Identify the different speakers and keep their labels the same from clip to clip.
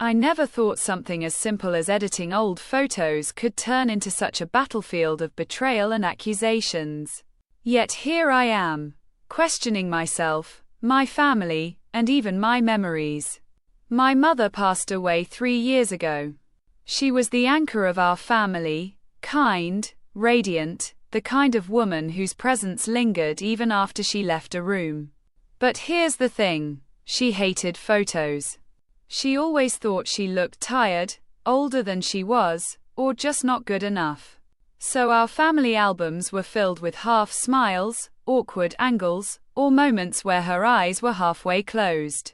Speaker 1: I never thought something as simple as editing old photos could turn into such a battlefield of betrayal and accusations. Yet here I am, questioning myself, my family, and even my memories. My mother passed away 3 years ago. She was the anchor of our family, kind, radiant, the kind of woman whose presence lingered even after she left a room. But here's the thing, she hated photos. She always thought she looked tired, older than she was, or just not good enough. So our family albums were filled with half smiles, awkward angles, or moments where her eyes were halfway closed.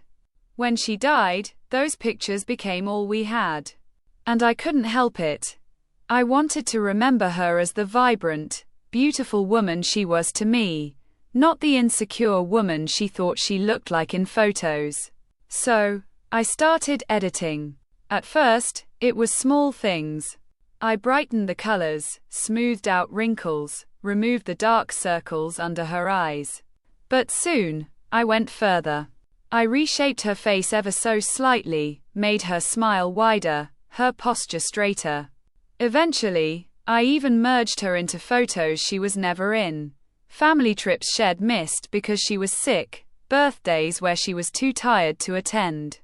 Speaker 1: When she died, those pictures became all we had. And I couldn't help it. I wanted to remember her as the vibrant, beautiful woman she was to me, not the insecure woman she thought she looked like in photos. So, I started editing. At first, it was small things. I brightened the colors, smoothed out wrinkles, removed the dark circles under her eyes. But soon, I went further. I reshaped her face ever so slightly, made her smile wider, her posture straighter. Eventually, I even merged her into photos she was never in. Family trips she'd missed because she was sick, birthdays where she was too tired to attend.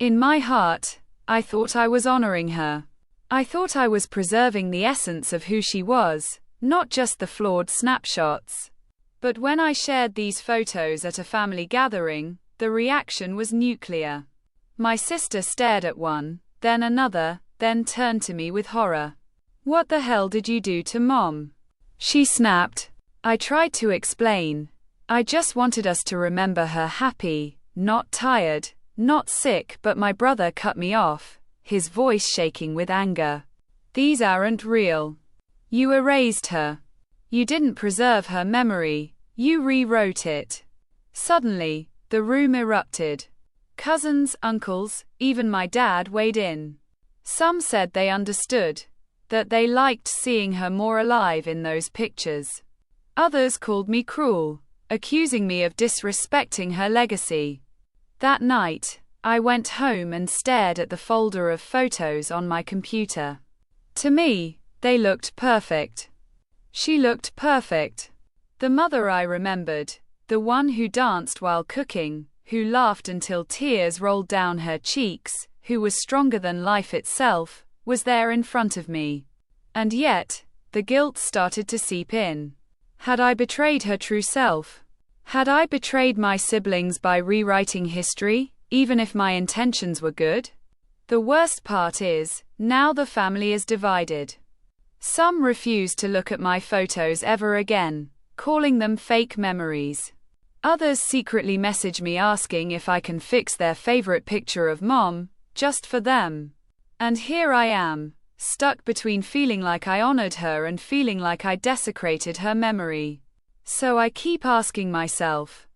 Speaker 1: In my heart, I thought I was honoring her. I thought I was preserving the essence of who she was, not just the flawed snapshots. But when I shared these photos at a family gathering, the reaction was nuclear. My sister stared at one, then another, then turned to me with horror. "What the hell did you do to Mom?" she snapped. I tried to explain. I just wanted us to remember her happy, not tired, not sick, but my brother cut me off, his voice shaking with anger. "These aren't real. You erased her. You didn't preserve her memory, you rewrote it." Suddenly, the room erupted. Cousins, uncles, even my dad weighed in. Some said they understood, that they liked seeing her more alive in those pictures. Others called me cruel, accusing me of disrespecting her legacy. That night, I went home and stared at the folder of photos on my computer. To me, they looked perfect. She looked perfect. The mother I remembered, the one who danced while cooking, who laughed until tears rolled down her cheeks, who was stronger than life itself, was there in front of me. And yet, the guilt started to seep in. Had I betrayed her true self? Had I betrayed my siblings by rewriting history, even if my intentions were good? The worst part is, now the family is divided. Some refuse to look at my photos ever again, calling them fake memories. Others secretly message me asking if I can fix their favorite picture of Mom, just for them. And here I am, stuck between feeling like I honored her and feeling like I desecrated her memory. So I keep asking myself,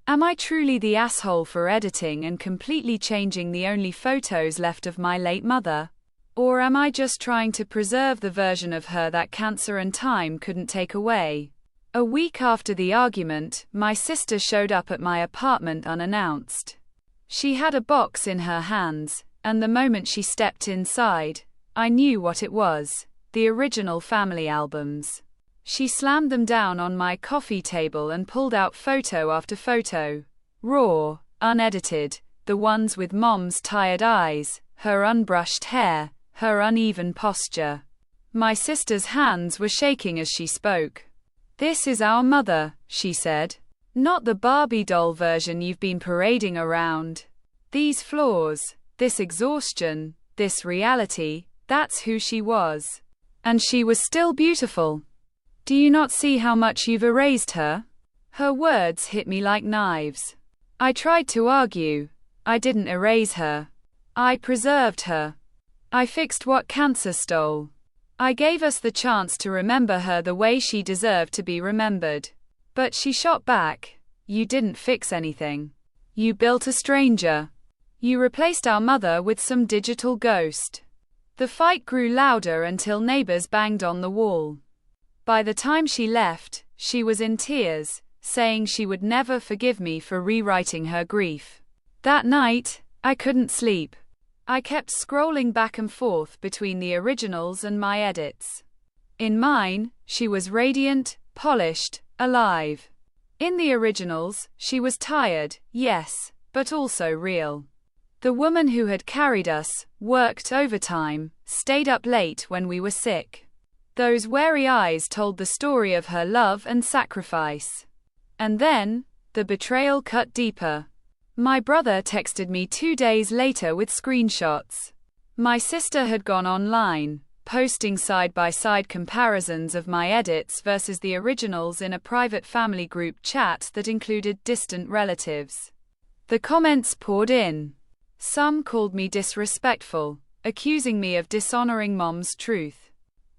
Speaker 1: am I truly the asshole for editing and completely changing the only photos left of my late mother? Or am I just trying to preserve the version of her that cancer and time couldn't take away? A week after the argument, my sister showed up at my apartment unannounced. She had a box in her hands, and the moment she stepped inside, I knew what it was: the original family albums. She slammed them down on my coffee table and pulled out photo after photo. Raw, unedited, the ones with Mom's tired eyes, her unbrushed hair, her uneven posture. My sister's hands were shaking as she spoke. "This is our mother," she said. "Not the Barbie doll version you've been parading around. These flaws, this exhaustion, this reality, that's who she was. And she was still beautiful. Do you not see how much you've erased her?" Her words hit me like knives. I tried to argue. I didn't erase her. I preserved her. I fixed what cancer stole. I gave us the chance to remember her the way she deserved to be remembered. But she shot back. "You didn't fix anything. You built a stranger. You replaced our mother with some digital ghost." The fight grew louder until neighbors banged on the wall. By the time she left, she was in tears, saying she would never forgive me for rewriting her grief. That night, I couldn't sleep. I kept scrolling back and forth between the originals and my edits. In mine, she was radiant, polished, alive. In the originals, she was tired, yes, but also real. The woman who had carried us, worked overtime, stayed up late when we were sick. Those wary eyes told the story of her love and sacrifice. And then, the betrayal cut deeper. My brother texted me 2 days later with screenshots. My sister had gone online, posting side-by-side comparisons of my edits versus the originals in a private family group chat that included distant relatives. The comments poured in. Some called me disrespectful, accusing me of dishonoring Mom's truth.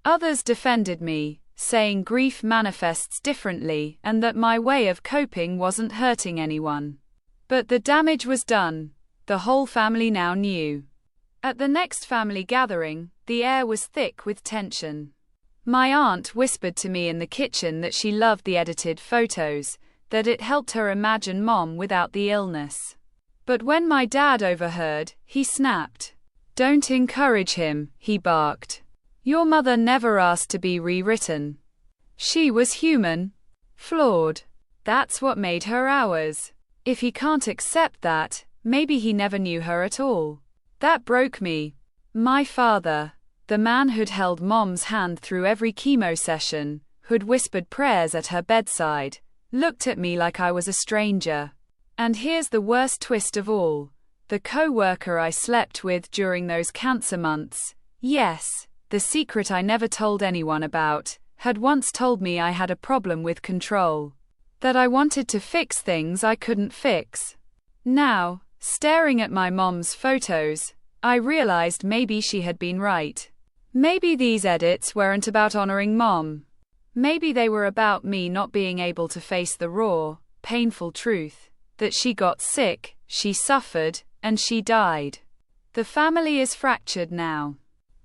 Speaker 1: Others defended me, saying grief manifests differently and that my way of coping wasn't hurting anyone. But the damage was done. The whole family now knew. At the next family gathering, the air was thick with tension. My aunt whispered to me in the kitchen that she loved the edited photos, that it helped her imagine Mom without the illness. But when my dad overheard, he snapped. "Don't encourage him," he barked. "Your mother never asked to be rewritten. She was human. Flawed. That's what made her ours. If he can't accept that, maybe he never knew her at all." That broke me. My father, the man who'd held Mom's hand through every chemo session, who'd whispered prayers at her bedside, looked at me like I was a stranger. And here's the worst twist of all. The co-worker I slept with during those cancer months, yes, the secret I never told anyone about, had once told me I had a problem with control. That I wanted to fix things I couldn't fix. Now, staring at my mom's photos, I realized maybe she had been right. Maybe these edits weren't about honoring Mom. Maybe they were about me not being able to face the raw, painful truth. That she got sick, she suffered, and she died. The family is fractured now.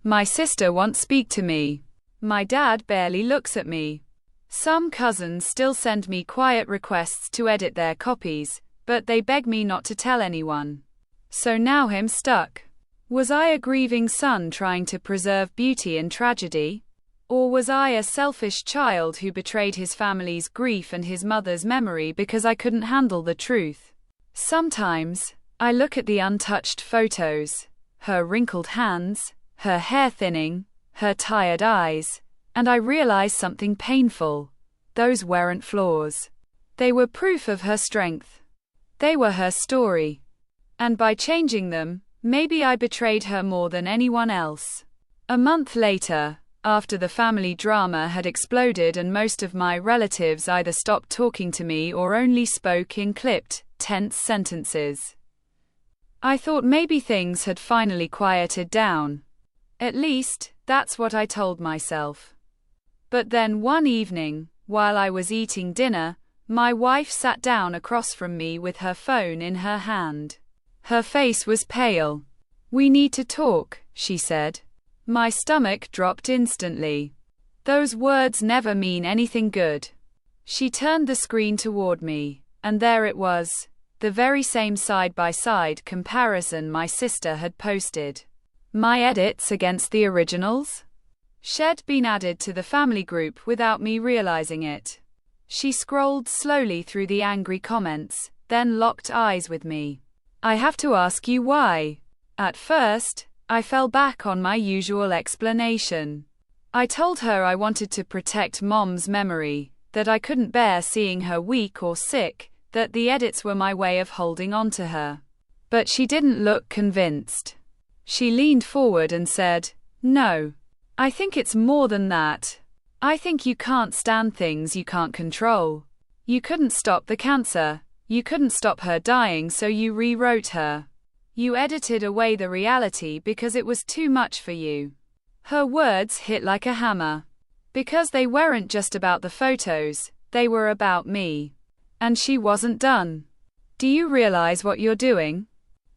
Speaker 1: My sister won't speak to me. My dad barely looks at me. Some cousins still send me quiet requests to edit their copies, but they beg me not to tell anyone. So now I'm stuck. Was I a grieving son trying to preserve beauty in tragedy? Or was I a selfish child who betrayed his family's grief and his mother's memory because I couldn't handle the truth? Sometimes, I look at the untouched photos, her wrinkled hands, her hair thinning, her tired eyes, and I realize something painful. Those weren't flaws. They were proof of her strength. They were her story. And by changing them, maybe I betrayed her more than anyone else. A month later, after the family drama had exploded and most of my relatives either stopped talking to me or only spoke in clipped, tense sentences, I thought maybe things had finally quieted down. At least, that's what I told myself. But then one evening, while I was eating dinner, my wife sat down across from me with her phone in her hand. Her face was pale. "We need to talk," she said. My stomach dropped instantly. Those words never mean anything good. She turned the screen toward me, and there it was, the very same side-by-side comparison my sister had posted. My edits against the originals? She'd been added to the family group without me realizing it. She scrolled slowly through the angry comments, then locked eyes with me. "I have to ask you why." At first, I fell back on my usual explanation. I told her I wanted to protect Mom's memory, that I couldn't bear seeing her weak or sick, that the edits were my way of holding on to her. But she didn't look convinced. She leaned forward and said, "No. I think it's more than that. I think you can't stand things you can't control. You couldn't stop the cancer. You couldn't stop her dying, so you rewrote her. You edited away the reality because it was too much for you." Her words hit like a hammer. Because they weren't just about the photos, they were about me. And she wasn't done. "Do you realize what you're doing?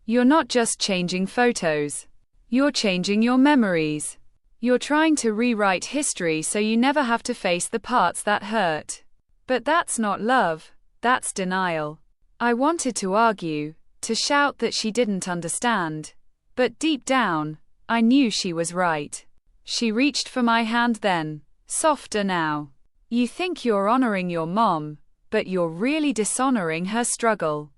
Speaker 1: You're not just changing photos. You're changing your memories. You're trying to rewrite history so you never have to face the parts that hurt. But that's not love, that's denial." I wanted to argue, to shout that she didn't understand. But deep down, I knew she was right. She reached for my hand then, softer now. You think you're honoring your mom, but you're really dishonoring her struggle.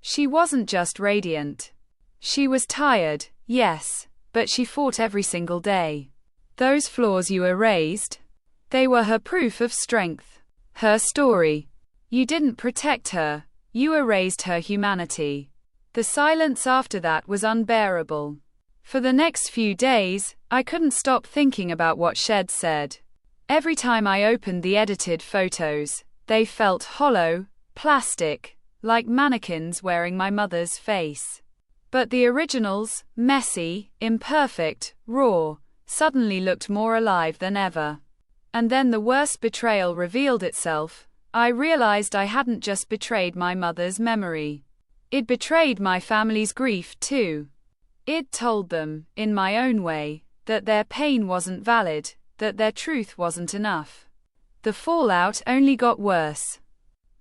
Speaker 1: She wasn't just radiant. She was tired, yes, but she fought every single day. Those flaws you erased, they were her proof of strength. Her story. You didn't protect her, you erased her humanity. The silence after that was unbearable. For the next few days, I couldn't stop thinking about what she'd said. Every time I opened the edited photos, they felt hollow, plastic, like mannequins wearing my mother's face. But the originals, messy, imperfect, raw, suddenly looked more alive than ever. And then the worst betrayal revealed itself. I realized I hadn't just betrayed my mother's memory. It betrayed my family's grief too. It told them, in my own way, that their pain wasn't valid, that their truth wasn't enough. The fallout only got worse.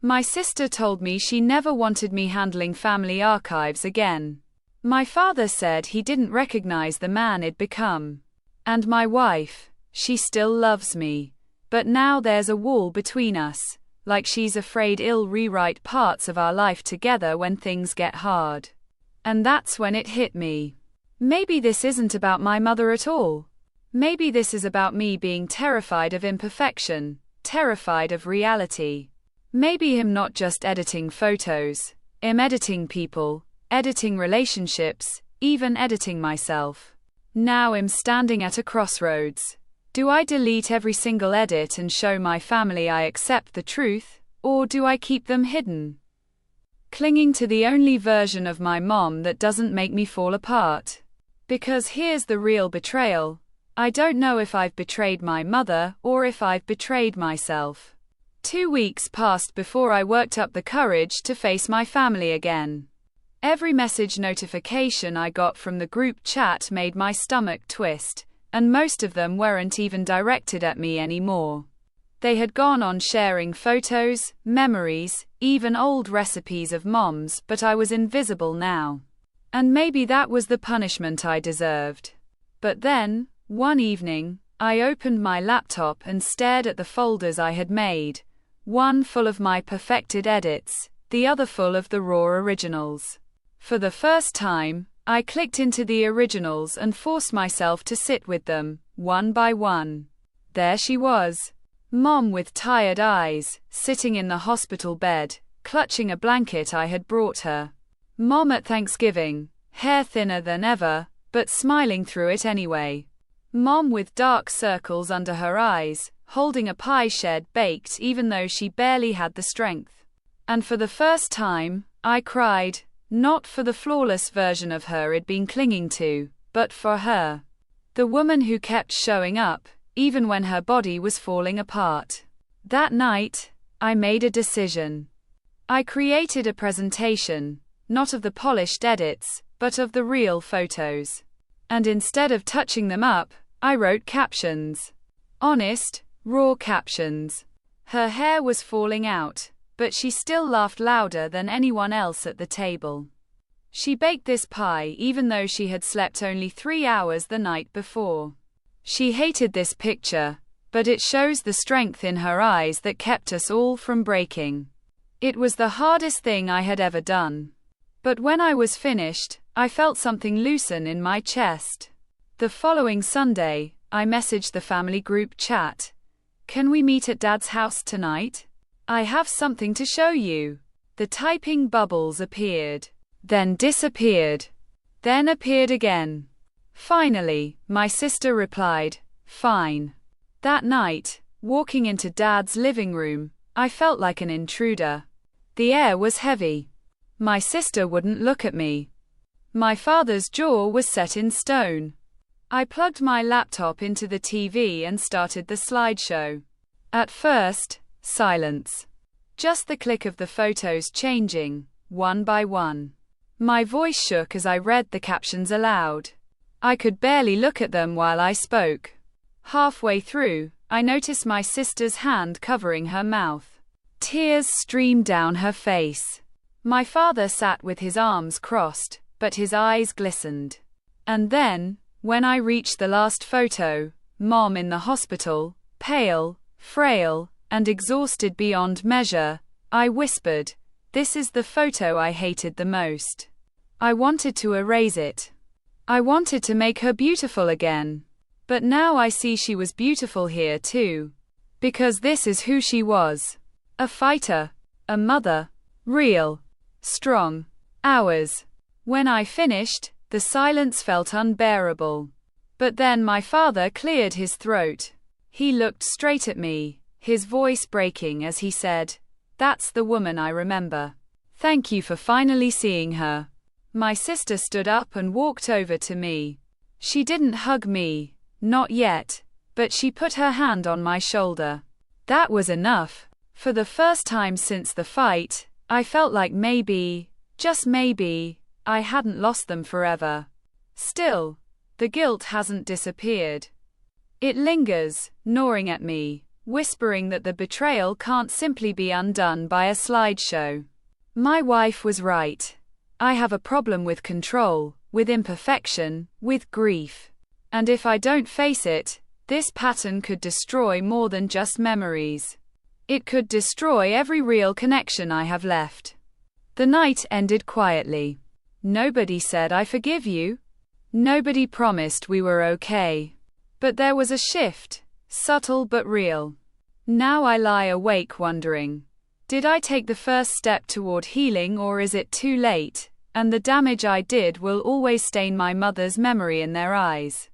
Speaker 1: My sister told me she never wanted me handling family archives again. My father said he didn't recognize the man I'd become. And my wife, she still loves me. But now there's a wall between us, like she's afraid I'll rewrite parts of our life together when things get hard. And that's when it hit me. Maybe this isn't about my mother at all. Maybe this is about me being terrified of imperfection, terrified of reality. Maybe I'm not just editing photos, I'm editing people, editing relationships, even editing myself. Now I'm standing at a crossroads. Do I delete every single edit and show my family I accept the truth, or do I keep them hidden? Clinging to the only version of my mom that doesn't make me fall apart. Because here's the real betrayal. I don't know if I've betrayed my mother or if I've betrayed myself. 2 weeks passed before I worked up the courage to face my family again. Every message notification I got from the group chat made my stomach twist, and most of them weren't even directed at me anymore. They had gone on sharing photos, memories, even old recipes of mom's, but I was invisible now. And maybe that was the punishment I deserved. But then, one evening, I opened my laptop and stared at the folders I had made, one full of my perfected edits, the other full of the raw originals. For the first time, I clicked into the originals and forced myself to sit with them, one by one. There she was. Mom with tired eyes, sitting in the hospital bed, clutching a blanket I had brought her. Mom at Thanksgiving, hair thinner than ever, but smiling through it anyway. Mom with dark circles under her eyes, holding a pie she'd baked even though she barely had the strength. And for the first time, I cried, not for the flawless version of her I'd been clinging to, but for her. The woman who kept showing up, even when her body was falling apart. That night, I made a decision. I created a presentation, not of the polished edits, but of the real photos. And instead of touching them up, I wrote captions. Honest, raw captions. Her hair was falling out, but she still laughed louder than anyone else at the table. She baked this pie even though she had slept only 3 hours the night before. She hated this picture, but it shows the strength in her eyes that kept us all from breaking. It was the hardest thing I had ever done. But when I was finished, I felt something loosen in my chest. The following Sunday, I messaged the family group chat. Can we meet at Dad's house tonight? I have something to show you. The typing bubbles appeared, then disappeared, then appeared again. Finally, my sister replied, fine. That night, walking into Dad's living room, I felt like an intruder. The air was heavy. My sister wouldn't look at me. My father's jaw was set in stone. I plugged my laptop into the TV and started the slideshow. At first, silence. Just the click of the photos changing, one by one. My voice shook as I read the captions aloud. I could barely look at them while I spoke. Halfway through, I noticed my sister's hand covering her mouth. Tears streamed down her face. My father sat with his arms crossed, but his eyes glistened. And then, when I reached the last photo, Mom in the hospital, pale, frail, and exhausted beyond measure, I whispered, "This is the photo I hated the most." I wanted to erase it. I wanted to make her beautiful again. But now I see she was beautiful here too. Because this is who she was. A fighter. A mother. Real. Strong. Ours. When I finished, the silence felt unbearable. But then my father cleared his throat. He looked straight at me, his voice breaking as he said, "That's the woman I remember. Thank you for finally seeing her." My sister stood up and walked over to me. She didn't hug me, not yet, but she put her hand on my shoulder. That was enough. For the first time since the fight, I felt like maybe, just maybe, I hadn't lost them forever. Still, the guilt hasn't disappeared. It lingers, gnawing at me, whispering that the betrayal can't simply be undone by a slideshow. My wife was right. I have a problem with control, with imperfection, with grief. And if I don't face it, this pattern could destroy more than just memories. It could destroy every real connection I have left. The night ended quietly. Nobody said I forgive you. Nobody promised we were okay. But there was a shift, subtle but real. Now I lie awake wondering, did I take the first step toward healing, or is it too late, and the damage I did will always stain my mother's memory in their eyes?